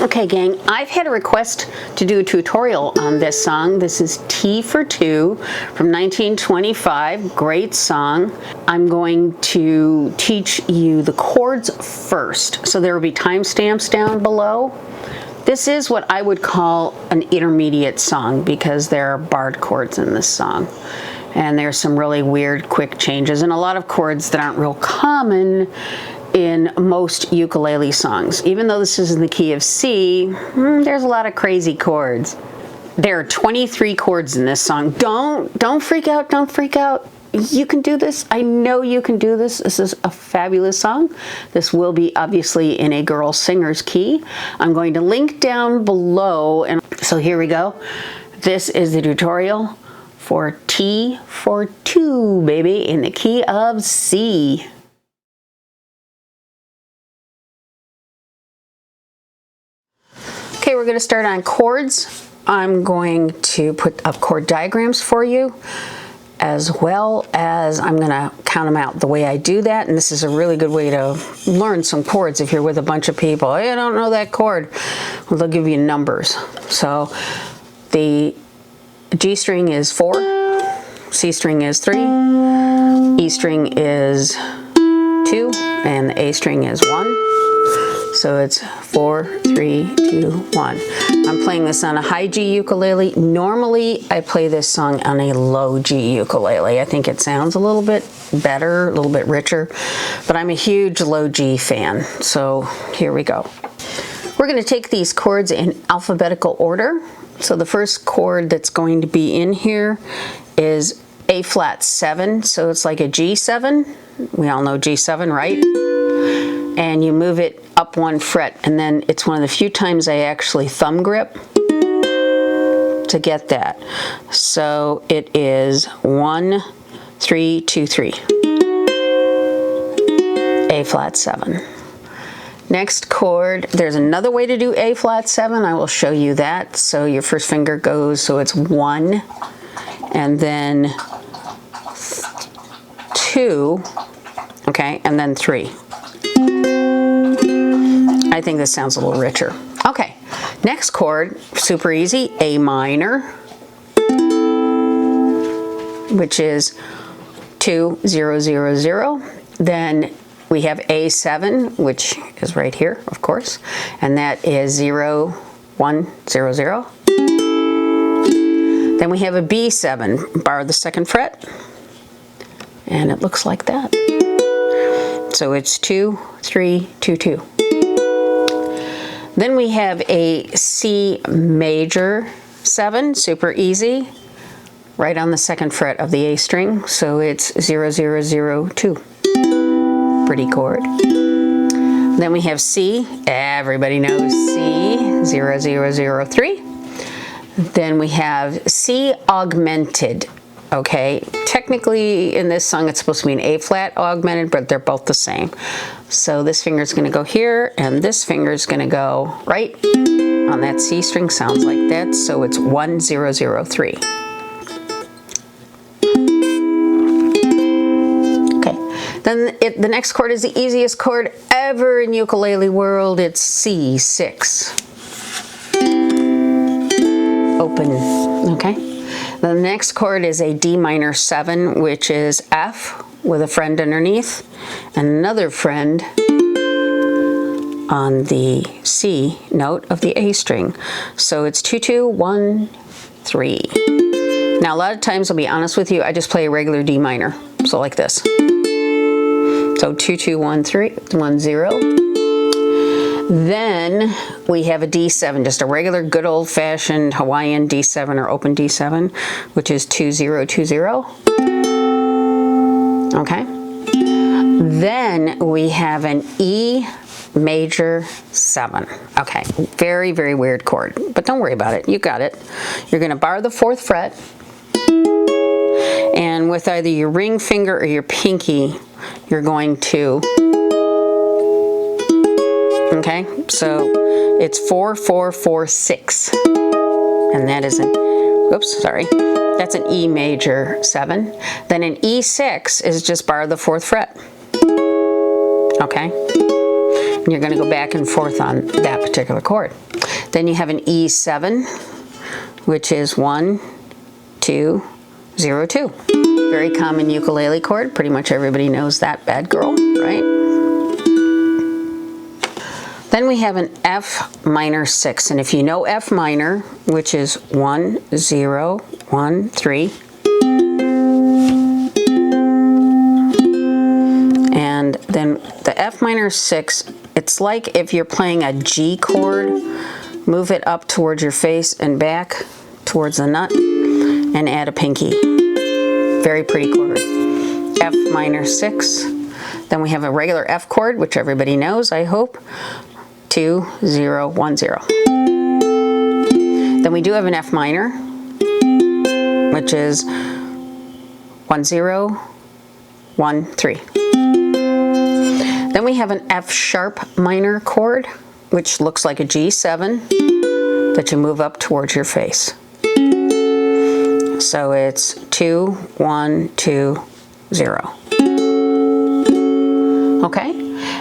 Okay, gang, I've had a request to do a tutorial on this song. This is T for Two from 1925. Great song. I'm going to teach you the chords first. So there will be timestamps down below. This is what I would call an intermediate song because there are barred chords in this song. And there's some really weird quick changes and a lot of chords that aren't real common in most ukulele songs. Even though this is in the key of C, there's a lot of crazy chords. There are 23 chords in this song. Don't freak out, don't freak out. You can do this. I know you can do this. This is a fabulous song. This will be obviously in a girl singer's key. I'm going to link down below, and so here we go. This is the tutorial for T for Two, baby, in the key of C. Okay, we're going to start on chords. I'm going to put up chord diagrams for you, as well as I'm going to count them out the way I do that. And this is a really good way to learn some chords if you're with a bunch of people. Hey, I don't know that chord. Well, they'll give you numbers. So the G string is 4, C string is 3, E string is 2, and the A string is 1. So it's 4, 3, 2, 1. I'm playing this on a high G ukulele. Normally, I play this song on a low G ukulele. I think it sounds a little bit better, a little bit richer, but I'm a huge low G fan. So here we go. We're going to take these chords in alphabetical order. So the first chord that's going to be in here is A flat 7. So it's like a G7. We all know G7, right? And you move it up 1 fret, and then it's one of the few times I actually thumb grip to get that. So it is 1, 3, 2, 3. A flat 7. Next chord, there's another way to do A flat 7. I will show you that. So your first finger goes, so it's 1, and then 2, okay, and then 3. I think this sounds a little richer. Okay, next chord, super easy, A minor, which is 2, 0, 0, 0. Then we have A7, which is right here, of course, and that is 0, 1, 0, 0. Then we have a B7, bar the 2nd fret, and it looks like that. So it's 2, 3, 2, 2. Then we have a C major 7, super easy, right on the 2nd fret of the A string. So it's 0, 0, 0, 2. Pretty chord. Then we have C, everybody knows C, 0, 0, 0, 3. Then we have C augmented. Okay, technically in this song it's supposed to be an A flat augmented, but they're both the same. So this finger is going to go here, and this finger is going to go right on that C string, sounds like that. So it's 1, 0, 0, 3. Okay, then the next chord is the easiest chord ever in ukulele world. It's C6. Open, okay. The next chord is a D minor 7, which is F with a friend underneath and another friend on the C note of the A string. So it's 2, 2, 1, 3. Now a lot of times, I'll be honest with you, I just play a regular D minor. So like this. So 2, 2, 1, 3, 1, 0. Then we have a D7, just a regular good old-fashioned Hawaiian D7 or open D7, which is 2, 0, 2, 0. Okay. Then we have an E major 7. Okay, very, very weird chord, but don't worry about it. You got it. You're going to bar the 4th fret, and with either your ring finger or your pinky, you're going to... Okay, so it's 4, 4, 4, 6, and that is an, oops, sorry, that's an E major 7. Then an E6 is just bar the 4th fret. Okay, You're going to go back and forth on that particular chord. Then you have an E7, which is 1, 2, 0, 2. Very common ukulele chord. Pretty much everybody knows that bad girl, right? Then we have an F minor 6. And if you know F minor, which is 1, 0, 1, 3. And then the F minor 6, it's like if you're playing a G chord, move it up towards your face and back towards the nut and add a pinky. Very pretty chord. F minor 6. Then we have a regular F chord, which everybody knows, I hope. 2, 0, 1, 0. Then we do have an F minor, which is 1, 0, 1, 3. Then we have an F sharp minor chord, which looks like a G7 that you move up towards your face. So it's 2, 1, 2, 0. Okay,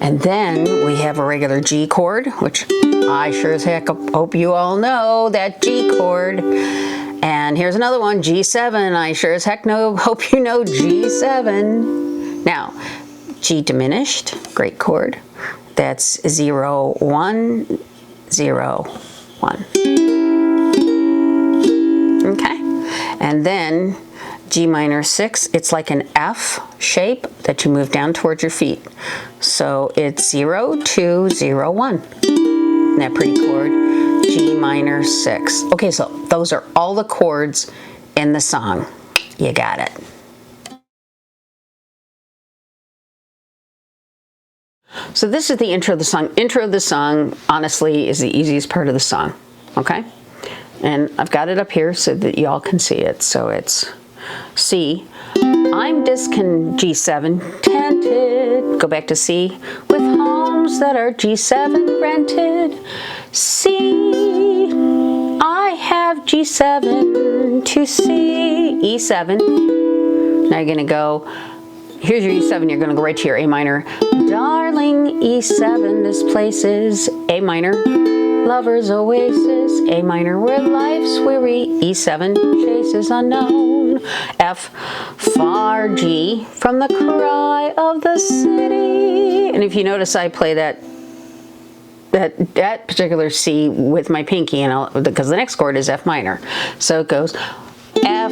and then we have a regular G chord, which I sure as heck hope you all know that G chord. And here's another one, G7. I sure as heck hope you know G7. Now, G diminished, great chord. That's 0, 1, 0, 1. Okay, and then G minor 6, it's like an F shape that you move down towards your feet. So it's 0, 2, 0, 1. Isn't that pretty chord? G minor 6. Okay, so those are all the chords in the song. You got it. So this is the intro of the song. Intro of the song, honestly, is the easiest part of the song, okay? And I've got it up here so that y'all can see it. So it's C. I'm discontented. Go back to C. With homes that are G7 rented. C. I have G7 to C. E7. Now you're going to go, here's your E7. You're going to go right to your A minor. Darling, E7, this place is A minor. Lover's oasis, A minor, where life's weary, E7, chase is unknown, F, far G, from the cry of the city. And if you notice, I play that particular C with my pinky, and because the next chord is F minor. So it goes F,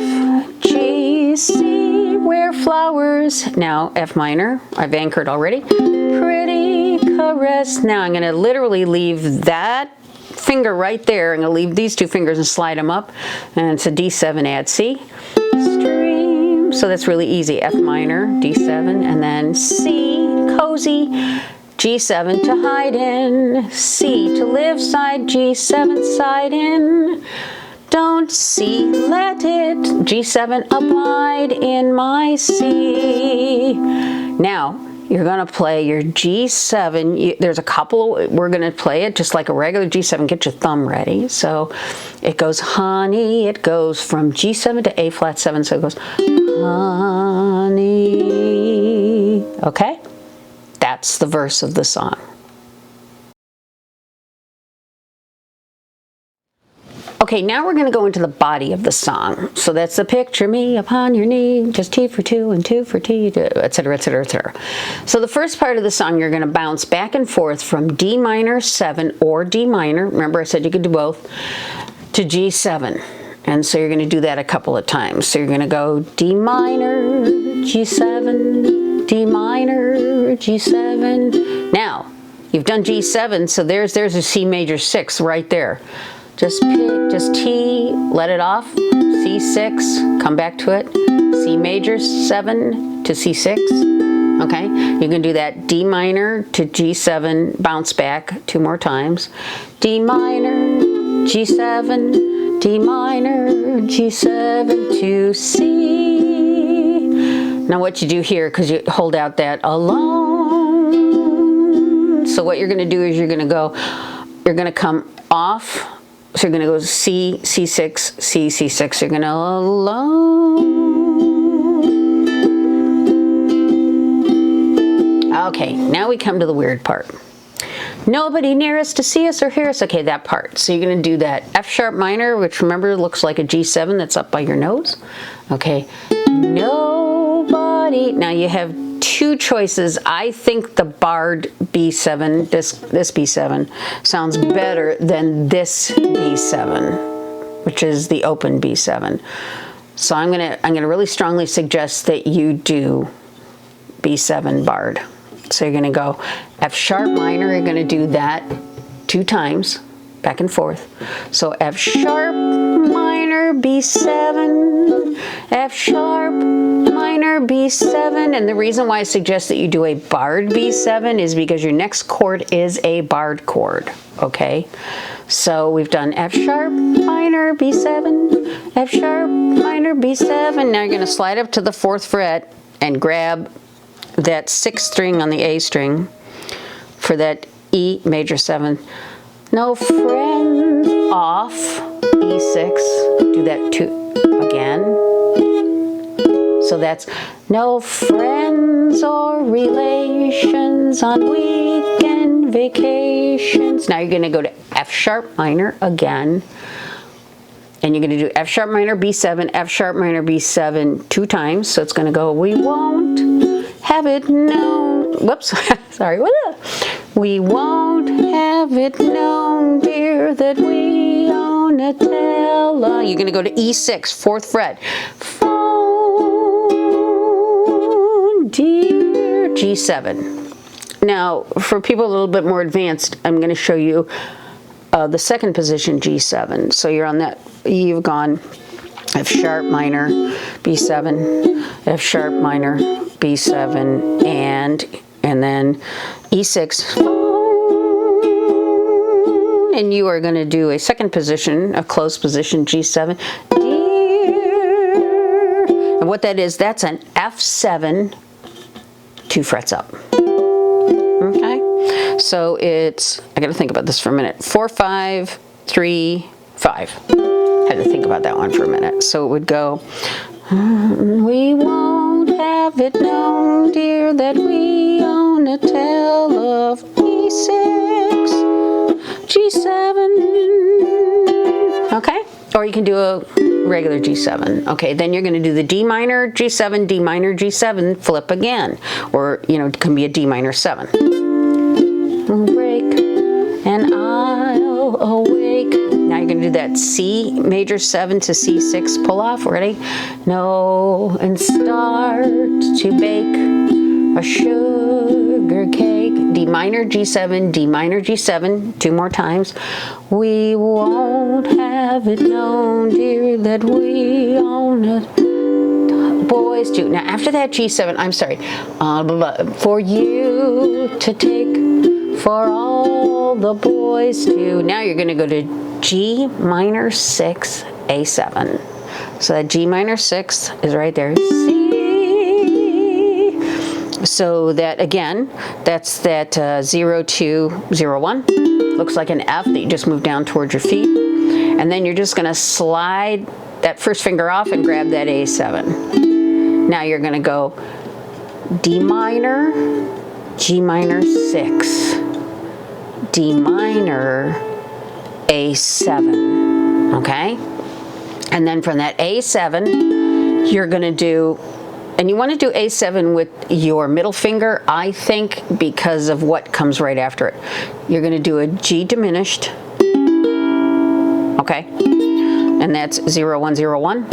G, C, where flowers, now F minor, I've anchored already, pretty caress. Now I'm going to literally leave that finger right there. I'm going to leave these two fingers and slide them up, and it's a D7, add C. Stream. So that's really easy. F minor, D7, and then C, cozy, G7 to hide in, C to live side, G7 side in. Don't see, let it, G7 abide in my C. Now, you're going to play your G7. There's a couple, we're going to play it just like a regular G7. Get your thumb ready. So it goes honey, it goes from G7 to A flat 7. So it goes honey. Okay? That's the verse of the song. Okay, now we're going to go into the body of the song. So that's the picture me upon your knee, just T for two and two for T, etc., etc., etc. So the first part of the song, you're going to bounce back and forth from D minor 7 or D minor. Remember I said you could do both, to G7. And so you're going to do that a couple of times. So you're going to go D minor, G7, D minor, G7. Now, you've done G7, so there's a C major 6 right there. Just T, let it off, C6, come back to it, C major 7 to C6, okay? You can do that D minor to G7, bounce back 2 more times, D minor, G7, D minor, G7 to C. Now what you do here, because you hold out that alone, so what you're going to do is you're going to come off. So you're going to go C, C6, C, C6. You're going to alone. Okay, now we come to the weird part. Nobody near us to see us or hear us. Okay, that part. So you're going to do that F sharp minor, which remember looks like a G7 that's up by your nose. Okay, nobody. Now you have two choices. I think the barred B7, this B7, sounds better than this B7, which is the open B7. So I'm gonna really strongly suggest that you do B7 barred. So you're gonna go F sharp minor, you're gonna do that 2 times, back and forth. So F sharp minor, B7, F sharp minor, B7. And the reason why I suggest that you do a barred B7 is because your next chord is a barred chord, okay? So we've done F sharp minor, B7, F sharp minor, B7. Now you're gonna slide up to the 4th fret and grab that 6th string on the A string for that E major 7th. No friends, off, E6, do that 2 again. So that's no friends or relations on weekend vacations. Now you're gonna go to F sharp minor again. And you're gonna do F sharp minor, B7, F sharp minor, B7 2 times. So it's gonna go, we won't have it known, whoops, sorry, we won't have it known, dear, that we own a tele. You're gonna go to E6, 4th fret. Phone, dear, G7. Now, for people a little bit more advanced, I'm gonna show you the 2nd position, G7. So you're on that, you've gone F sharp minor, B7, F sharp minor, B7, and then E6. And you are going to do a 2nd position, a closed position, G7. Dear. And what that is, that's an F7, 2 frets up. Okay? So it's, I got to think about this for a minute. 4, 5, 3, 5. Had to think about that one for a minute. So it would go, we won't have it known, dear, that we own a tale of E6, G7. Okay? Or you can do a regular G7. Okay, then you're going to do the D minor, G7, D minor, G7, flip again. Or, you know, it can be a D minor 7. Break, and I'll awake. Now you're going to do that C major 7 to C6 pull off. Ready? No, and start to bake a sugar cake. D minor, G7, D minor, G7. 2 more times. We won't have it known, dear, that we own it. Boys do. Now after that G7, I'm sorry, for you to take, for all the boys to. Now you're going to go to G minor 6, A7. So that G minor 6 is right there. C. So that again, that's that 0, 2, 0, 1. Looks like an F that you just moved down towards your feet. And then you're just going to slide that first finger off and grab that A7. Now you're going to go D minor, G minor 6, D minor, A7, okay? And then from that A7, you're gonna do, and you wanna do A7 with your middle finger, I think, because of what comes right after it. You're gonna do a G diminished, okay? And that's 0, 1, 0, 1.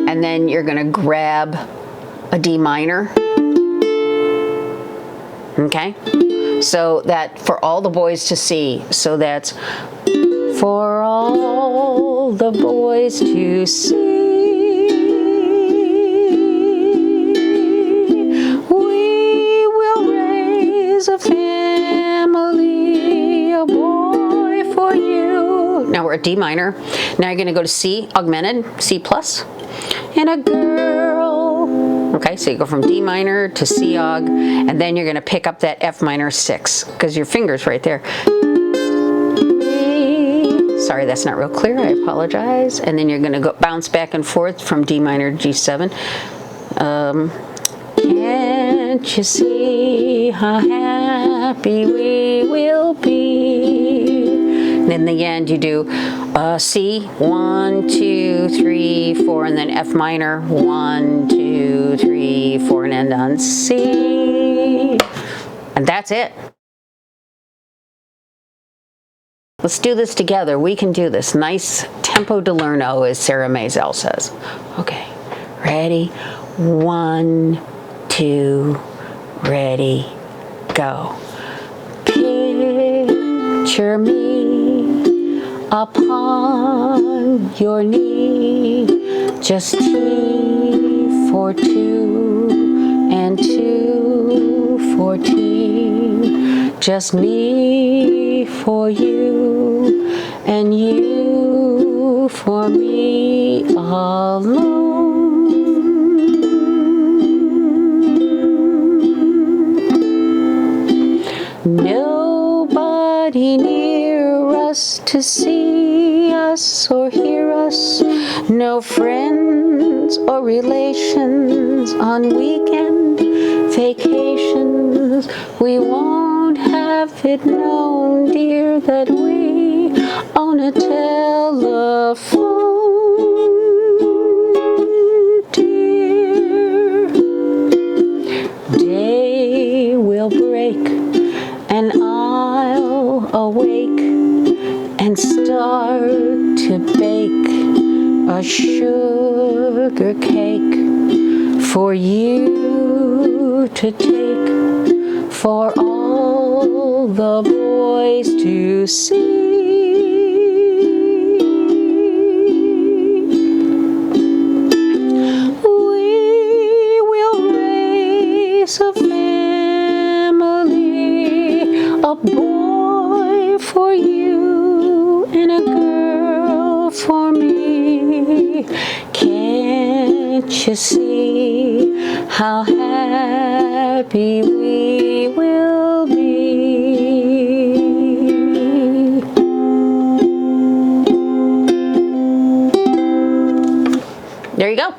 And then you're gonna grab a D minor, okay? So that for all the boys to see. So that's for all the boys to see. We will raise a family, a boy for you. Now we're at D minor. Now you're going to go to C augmented, C plus, and a girl. Okay, so you go from D minor to C aug, and then you're going to pick up that F minor 6 because your finger's right there. Sorry, that's not real clear. I apologize. And then you're going to go bounce back and forth from D minor to G7. Can't you see how happy happy we will be. And in the end, you do C, 1, 2, 3, 4, and then F minor, 1, 2, 3, 4, and end on C. And that's it. Let's do this together. We can do this. Nice tempo di lerno, as Sarah Maisel says. Okay, ready? 1, 2, ready, go. Picture me upon your knee, just T for 2 and 2 for T, just me for you and you for me alone. Nobody near us to see us or hear us, no friends or relations on weekend vacations. We won't have it known, dear, that we own a telephone, dear. Day will break and I'll awake and start to bake a sugar cake for you to take, for all the boys to see. We will raise a family, a boy for you and a girl for me. Can't you see how happy we will be? There you go.